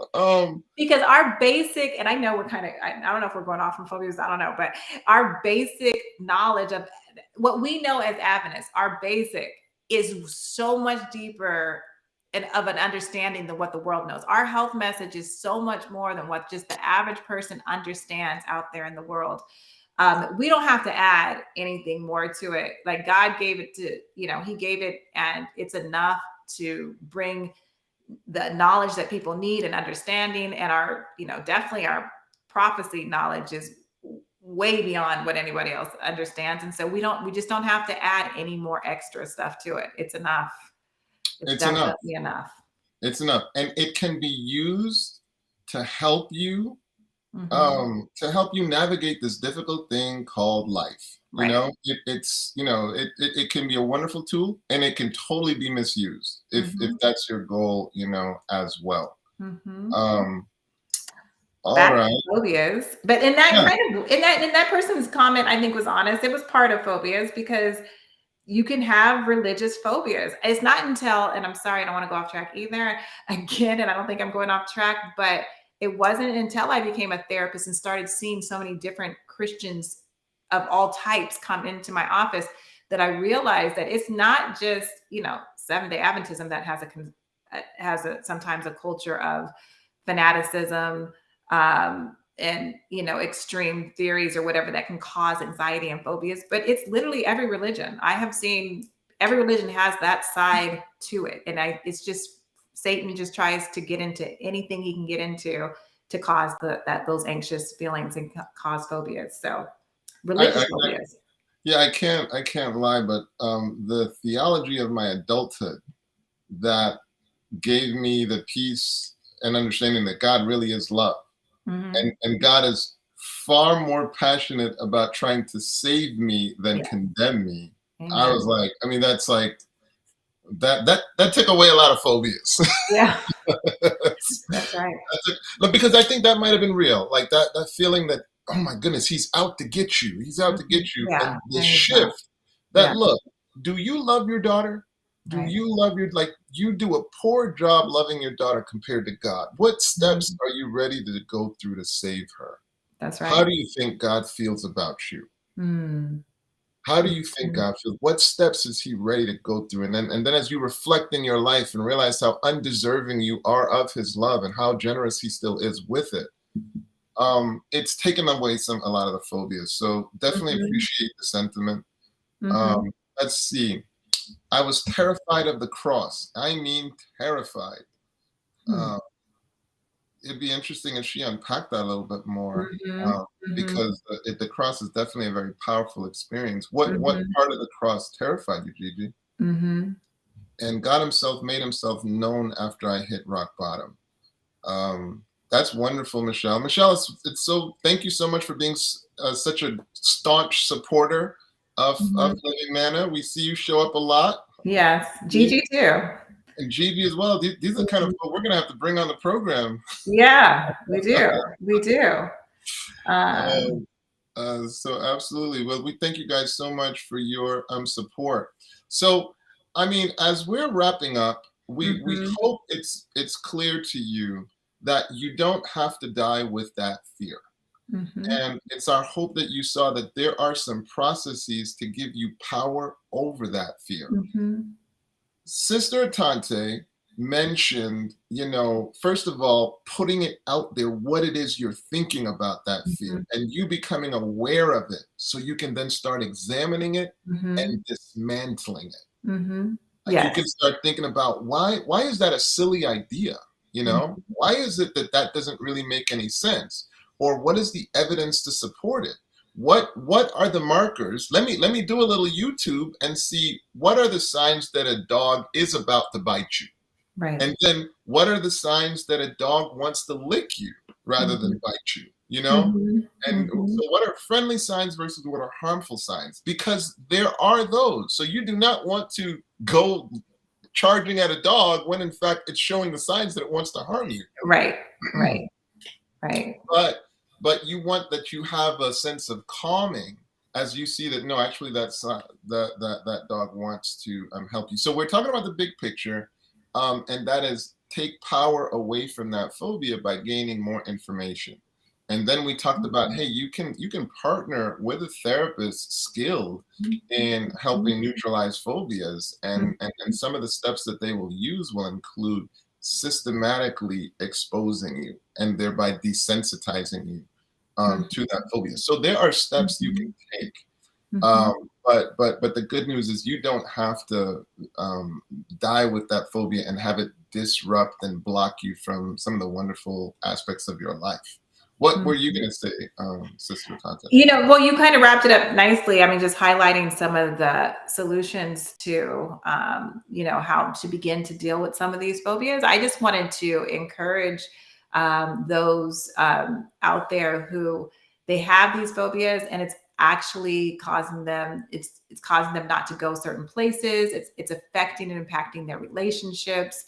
Because our basic, and I know we're kind of, I don't know if we're going off from phobias, I don't know, but our basic knowledge of what we know as Adventists, our basic is so much deeper and of an understanding than what the world knows. Our health message is so much more than what just the average person understands out there in the world. We don't have to add anything more to it. Like God gave it to, He gave it, and it's enough to bring the knowledge that people need and understanding, and our definitely our prophecy knowledge is way beyond what anybody else understands, and so we just don't have to add any more extra stuff to it. It's enough. It's it's enough. definitely enough. It's enough. And it can be used to help you, Hmm. to help you navigate this difficult thing called life. Right. It can be a wonderful tool, and it can totally be misused if Hmm. that's your goal, as well. Hmm. Um, all Back right. to phobias, but in that Yeah. kind of in that person's comment, I think was honest. It was part of phobias because you can have religious phobias. It's not until, and I'm sorry, I don't want to go off track either again, and I don't think I'm going off track, but it wasn't until I became a therapist and started seeing so many different Christians of all types come into my office that I realized that it's not just, Seventh-day Adventism that has a sometimes a culture of fanaticism, and extreme theories or whatever that can cause anxiety and phobias, but it's literally every religion I have seen. Every religion has that side to it, and it's just Satan just tries to get into anything he can get into to cause those anxious feelings and cause phobias. So I, religious I phobias. Yeah, I can't lie, but the theology of my adulthood that gave me the peace and understanding that God really is love, Hmm. and God is far more passionate about trying to save me than Yeah. condemn me. I was Amen. like, I mean, that's like that took away a lot of phobias. Yeah. That's That's right. But because I think that might have been real, like that feeling that, oh my goodness, he's out to get you. He's out to get Mhm. you. Yeah. And the And he's not. shift that Yeah. look, do you love your daughter? Do Right. you love your, like, you do a poor job loving your daughter compared to God. What steps Mhm. are you ready to go through to save her? That's How right. do you think God feels about you? Mm. How do you think Mhm. God feels? What steps is he ready to go through? And then as you reflect in your life and realize how undeserving you are of his love and how generous he still is with it, it's taken away a lot of the phobias. So definitely Mhm. appreciate the sentiment. Mhm. Um, let's see. I was terrified of the cross. I mean, terrified. Hmm. Uh, it'd be interesting if she unpacked that a little bit more, Mhm. Mhm. because the cross is definitely a very powerful experience. What Mhm. part of the cross terrified you, Gigi? Mhm. And God Himself made Himself known after I hit rock bottom. That's wonderful, Michelle. Michelle, it's so. Thank you so much for being such a staunch supporter of Mhm. Living Manna. We see you show up a lot. Yes. You Gigi too. and Gigi as well. These are the kind of Mhm. folk we're gonna have to bring on the program. Yeah, we do. We do. Um, Um, so absolutely. Well, we thank you guys so much for your support. So, I mean, as we're wrapping up, we mhm. hope it's clear to you that you don't have to die with that fear. Mhm. And it's our hope that you saw that there are some processes to give you power over that fear. Mhm. Sister Tante mentioned, first of all, putting it out there, what it is you're thinking about that fear, Mhm. and you becoming aware of it so you can then start examining it Mhm. and dismantling it. Mhm. Like you can Yes. start thinking about why is that a silly idea? Mhm. Why is it that doesn't really make any sense? Or what is the evidence to support it? What are the markers? Let me do a little YouTube and see what are the signs that a dog is about to bite you. Right. And then what are the signs that a dog wants to lick you rather Mhm. than bite you? You know? Mhm. And Mhm. so what are friendly signs versus what are harmful signs? Because there are those. So you do not want to go charging at a dog when in fact it's showing the signs that it wants to harm you. Right. Right. Right. but you want that you have a sense of calming as you see that no, actually that dog wants to help you. So we're talking about the big picture, and that is take power away from that phobia by gaining more information. And then we talked about, Mhm. hey, you can partner with a therapist skilled in Mhm. helping neutralize phobias, and, Mhm. and some of the steps that they will use will include systematically exposing you and thereby desensitizing you to that phobia. So there are steps you can Mhm. take. Mhm. But the good news is you don't have to die with that phobia and have it disrupt and block you from some of the wonderful aspects of your life. What were you Mhm. going to say, Sister Tante? Well, you kind of wrapped it up nicely. I mean, just highlighting some of the solutions to, how to begin to deal with some of these phobias. I just wanted to encourage those out there who they have these phobias, and it's actually causing them. It's causing them not to go certain places. It's affecting and impacting their relationships.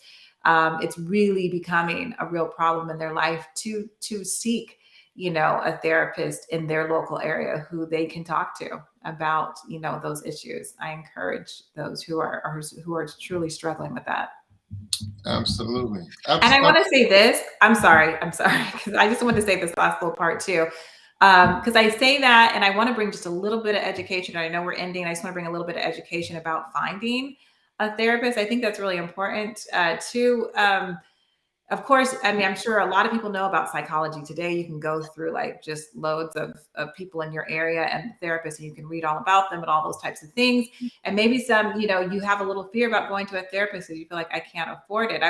It's really becoming a real problem in their life to seek a therapist in their local area who they can talk to about, those issues. I encourage those who are truly struggling with that. Absolutely. And I want to say this. I'm sorry, because I just want to say this last little part too. Because I say that, and I want to bring just a little bit of education. I know we're ending. I just want to bring a little bit of education about finding a therapist. I think that's really important too. Of course, I mean, I'm sure a lot of people know about psychology today. You can go through like just loads of people in your area and therapists, and you can read all about them and all those types of things. And maybe some, you have a little fear about going to a therapist because you feel like I can't afford it.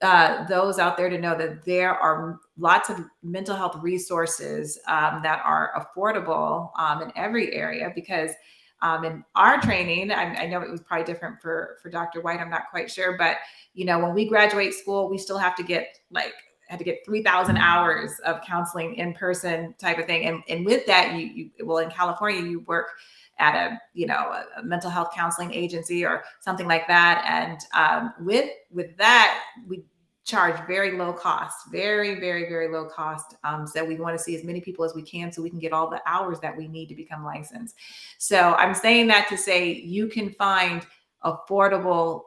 those out there to know that there are lots of mental health resources that are affordable in every area. Because in our training, I know it was probably different for Dr. White. I'm not quite sure, but when we graduate school, we still have to get had to get 3,000 hours of counseling in person type of thing. And with that, well, in California, you work at a mental health counseling agency or something like that. And with that, we charge very low cost, very, very, very low cost. So we want to see as many people as we can so we can get all the hours that we need to become licensed. So I'm saying that to say you can find affordable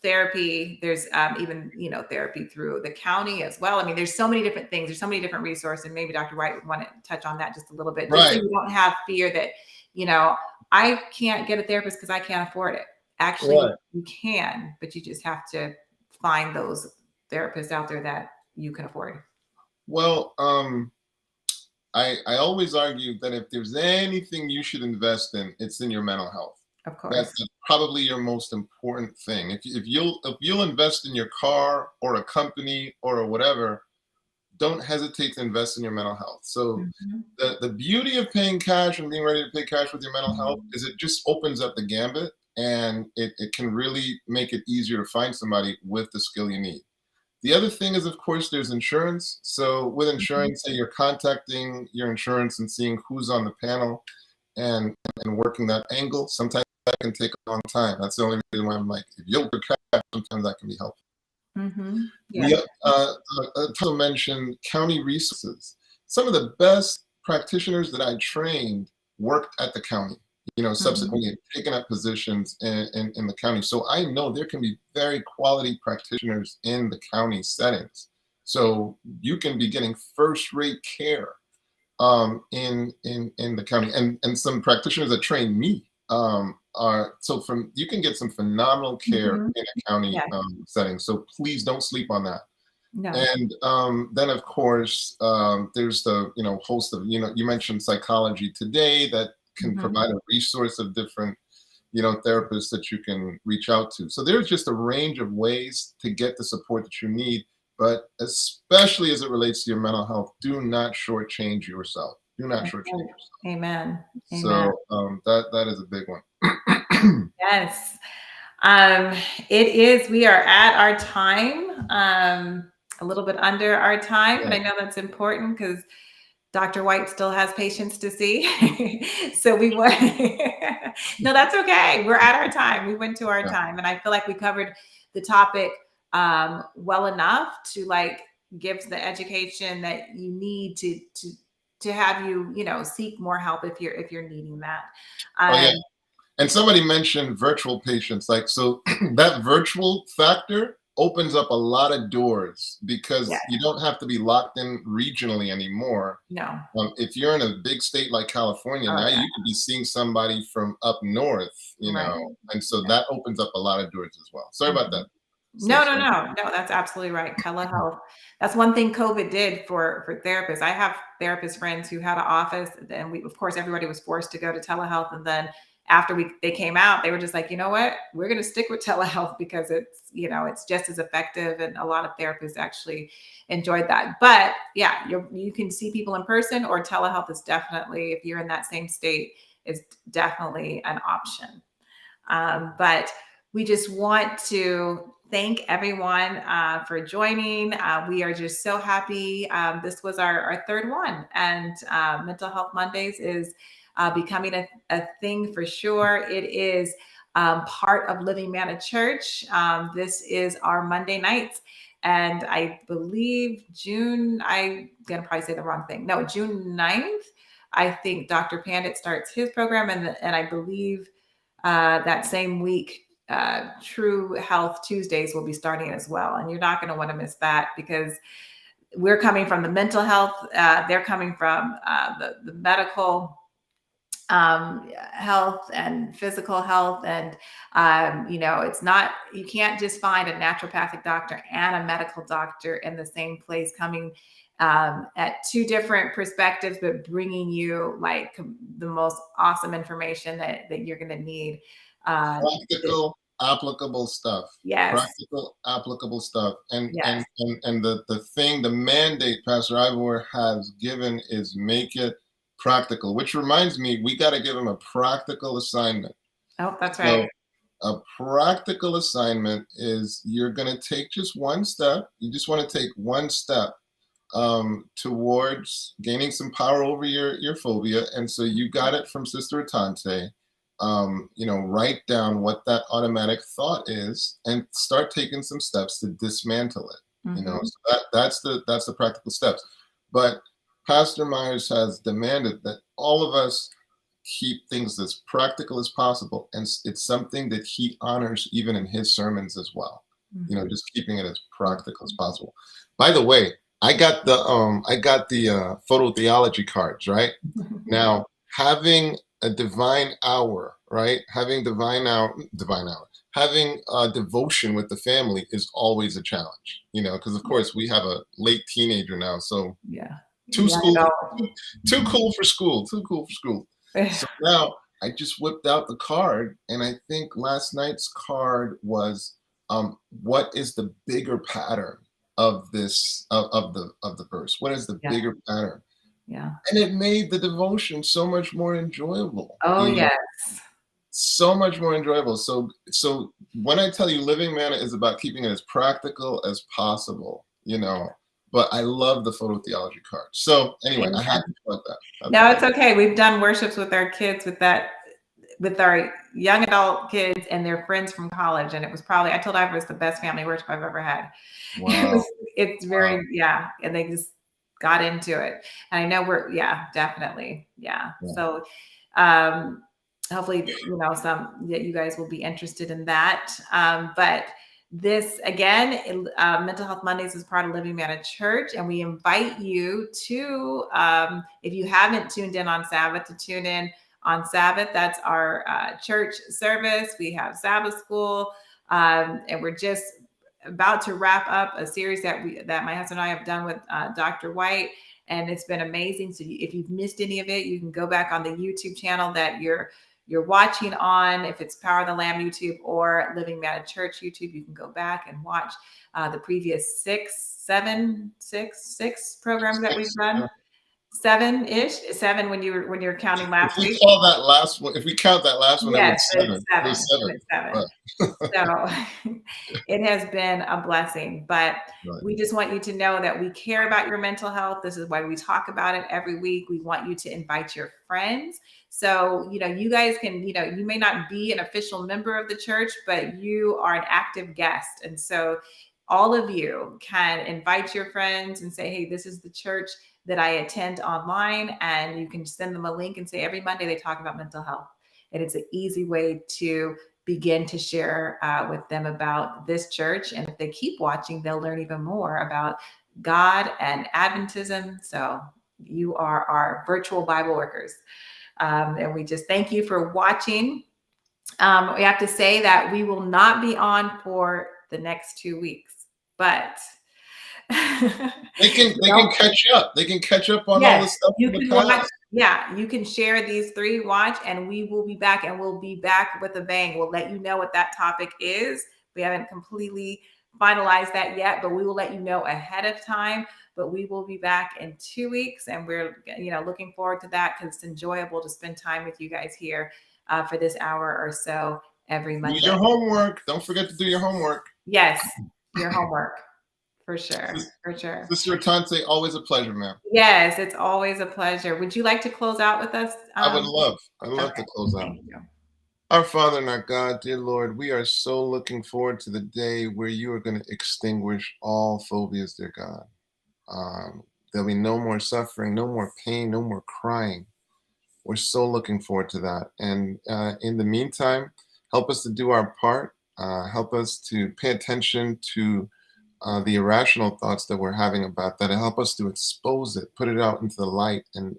therapy. There's even therapy through the county as well. I mean, there's so many different things. There's so many different resources. And maybe Dr. White would want to touch on that just a little bit, just so Right. you don't have fear that I can't get a therapist because I can't afford it. Actually, Right. you can, but you just have to find those therapists out there that you can afford. Well, I always argue that if there's anything you should invest in, it's in your mental health. Of That's course. probably your most important thing. If you'll invest in your car or a company or whatever, don't hesitate to invest in your mental health. So Mhm. the beauty of paying cash and being ready to pay cash with your mental health is it just opens up the gambit, and it can really make it easier to find somebody with the skill you need. The other thing is, of course, there's insurance. So with Mhm. insurance, say you're contacting your insurance and seeing who's on the panel and working that angle. Sometimes that can take a long time. That's the only reason why I'm like, if you'll pay cash, sometimes that can be helpful. Mhm. Yeah. We also mentioned county resources. Some of the best practitioners that I trained worked at the county, Mhm. subsequently taken up positions in the county. So I know there can be very quality practitioners in the county settings. So you can be getting first rate care in the county, and some practitioners that train me are so from you can get some phenomenal care Mhm. in a county Yeah. setting. So please don't sleep on that. No. And then of course there's the host of you mentioned psychology today that can Mhm. provide a resource of different therapists that you can reach out to. So there's just a range of ways to get the support that you need, but especially as it relates to your mental health, do not shortchange yourself. Do not That's shortchange right. yourself. Amen. Amen. So that is a big one. Yes. Um, it is. We are at our time, a little bit under our time, but Yeah. I know that's important because Dr. White still has patients to see. So we want, no, that's okay. We're at our time. We went to our Yeah. time. And I feel like we covered the topic well enough to give the education that you need to have you seek more help if you're needing that. Oh yeah. Um, And somebody mentioned virtual patients. Like, so that virtual factor opens up a lot of doors yeah, because you don't have to be locked in regionally anymore. no. If you're in a big state like California, Oh now yeah. you could be seeing somebody from up north, Right. and so that opens up a lot of doors as well. Sorry about that, Mhm. No, no, Stacey. no, no, that's absolutely right. Telehealth. That's one thing COVID did for therapists. I have therapist friends who had an office, and we, of course, everybody was forced to go to telehealth. And then after they came out, they were just like, you know what, we're going to stick with telehealth because it's just as effective, and a lot of therapists actually enjoyed that. But yeah, you can see people in person, or telehealth is definitely, if you're in that same state, is definitely an option. But we just want to thank everyone for joining. We are just so happy. This was our third one, and Mental Health Mondays is becoming a thing for sure. It is part of Living Manna Church. This is our Monday nights. And I believe I'm going to probably say the wrong thing. No, June 9th, I think Dr. Pandit starts his program. And I believe that same week, True Health Tuesdays will be starting as well. And you're not going to want to miss that, because we're coming from the mental health, they're coming from the medical health and physical health. And, you can't just find a naturopathic doctor and a medical doctor in the same place, coming at two different perspectives, but bringing you the most awesome information that you're going to need. Uh, Practical, applicable stuff. Yes. Practical, applicable stuff. And Yes. the mandate Pastor Ivor has given is make it practical. Which reminds me, we got to give him a practical assignment. Oh, that's right. So a practical assignment is you're going to take just one step. You just want to take one step towards gaining some power over your phobia. And so you got it from Sister Atante. Write down what that automatic thought is and start taking some steps to dismantle it. Mhm. So that's the practical steps. But Pastor Myers has demanded that all of us keep things as practical as possible, and it's something that he honors even in his sermons as well. Mhm. Just keeping it as practical as possible. By the way, I got the photo theology cards, right? Now, having a divine hour, right? Having divine hour, having a devotion with the family is always a challenge, because of course we have a late teenager now, so Yeah. too Young school, adult. too cool for school, too cool for school. So now I just whipped out the card, and I think last night's card was, what is the bigger pattern of this of the verse? What is the Yeah. bigger pattern? Yeah. And it made the devotion so much more enjoyable. Oh, yes. So much more enjoyable. So when I tell you Living Manna is about keeping it as practical as possible, but I love the photo theology card. So anyway, I had Amen. to plug that. That's No, all. it's okay. We've done worships with our kids with our young adult kids and their friends from college. And it was probably, I told Ivor, it's the best family worship I've ever had. Wow. It's Wow. very, yeah. And they just got into it. And I know yeah, definitely. Yeah. Yeah. So, hopefully, some that you guys will be interested in that. But this again, Mental Health Mondays is part of Living Manna Church, and we invite you to, if you haven't tuned in on Sabbath, to tune in on Sabbath. That's our church service. We have Sabbath school, and we're just about to wrap up a series that my husband and I have done with Dr. White, and it's been amazing. So if you've missed any of it, you can go back on the YouTube channel that you're watching on. If it's Power of the Lamb YouTube or Living Manna Church YouTube, you can go back and watch the previous six programs that we've done. Seven-ish, seven when you're counting last week. If we count that last one, Yes, it was seven. it's seven. It's seven. So it has been a blessing, but Right. we just want you to know that we care about your mental health. This is why we talk about it every week. We want you to invite your friends. So, you guys can, you may not be an official member of the church, but you are an active guest. And so all of you can invite your friends and say, hey, this is the church that I attend online. And you can send them a link and say, every Monday they talk about mental health. And it's an easy way to begin to share with them about this church. And if they keep watching, they'll learn even more about God and Adventism. So you are our virtual Bible workers. And we just thank you for watching. We have to say that we will not be on for the next 2 weeks, but They can catch up. They can catch up on all the yes, stuff you in the can watch. past. Yeah, you can share these 3 watch, and we will be back, and we'll be back with a bang. We'll let you know what that topic is. We haven't completely finalized that yet, but we will let you know ahead of time. But we will be back in 2 weeks, and we're looking forward to that because it's enjoyable to spend time with you guys here for this hour or so every Monday. Do your homework. Don't forget to do your homework. Yes, your homework. For sure. For sure. Sister Tante, always a pleasure, ma'am. Yes, it's always a pleasure. Would you like to close out with us? I'd love to close out. Thank you. Our Father and our God, dear Lord, we are so looking forward to the day where you are going to extinguish all phobias, dear God. There'll be no more suffering, no more pain, no more crying. We're so looking forward to that. And in the meantime, help us to do our part. Help us to pay attention to the irrational thoughts that we're having about that, and help us to expose it, put it out into the light, and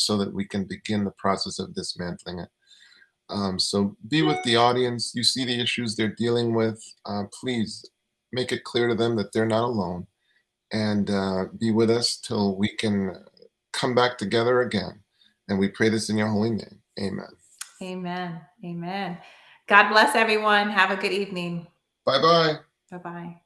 so that we can begin the process of dismantling it. So be with the audience. You see the issues they're dealing with. Please make it clear to them that they're not alone, and be with us till we can come back together again. And we pray this in your holy name. Amen. Amen. Amen. God bless everyone. Have a good evening. Bye bye. Bye bye.